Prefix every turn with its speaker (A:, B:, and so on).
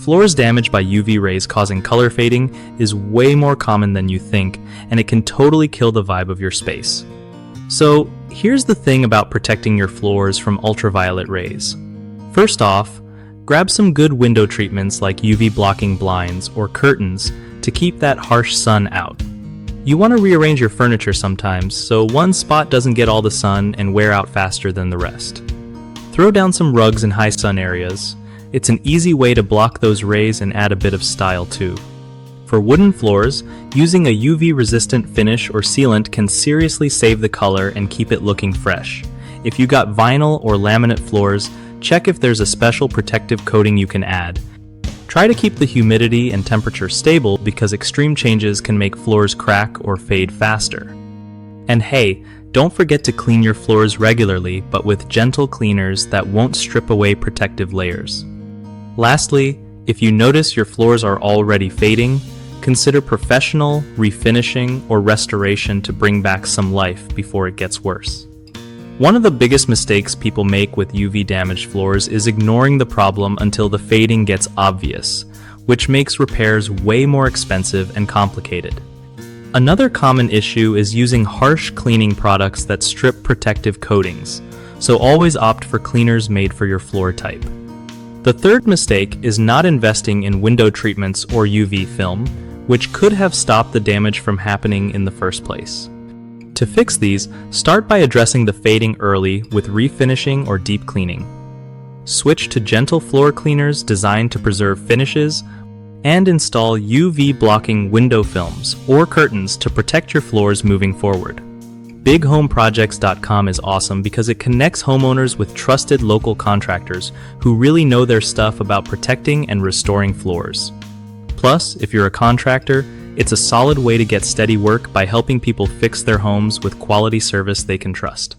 A: Floors damaged by UV rays causing color fading is way more common than you think, and it can totally kill the vibe of your space. So, here's the thing about protecting your floors from ultraviolet rays. First off, grab some good window treatments like UV blocking blinds or curtains to keep that harsh sun out. You want to rearrange your furniture sometimes so one spot doesn't get all the sun and wear out faster than the rest. Throw down some rugs in high sun areas. It's an easy way to block those rays and add a bit of style too. For wooden floors, using a UV-resistant finish or sealant can seriously save the color and keep it looking fresh. If you got vinyl or laminate floors, check if there's a special protective coating you can add. Try to keep the humidity and temperature stable because extreme changes can make floors crack or fade faster. And hey, don't forget to clean your floors regularly, but with gentle cleaners that won't strip away protective layers. Lastly, if you notice your floors are already fading, consider professional refinishing or restoration to bring back some life before it gets worse. One of the biggest mistakes people make with UV-damaged floors is ignoring the problem until the fading gets obvious, which makes repairs way more expensive and complicated. Another common issue is using harsh cleaning products that strip protective coatings, so always opt for cleaners made for your floor type. The third mistake is not investing in window treatments or UV film, which could have stopped the damage from happening in the first place. To fix these, start by addressing the fading early with refinishing or deep cleaning. Switch to gentle floor cleaners designed to preserve finishes, and install UV-blocking window films or curtains to protect your floors moving forward. BigHomeProjects.com is awesome because it connects homeowners with trusted local contractors who really know their stuff about protecting and restoring floors. Plus, if you're a contractor, it's a solid way to get steady work by helping people fix their homes with quality service they can trust.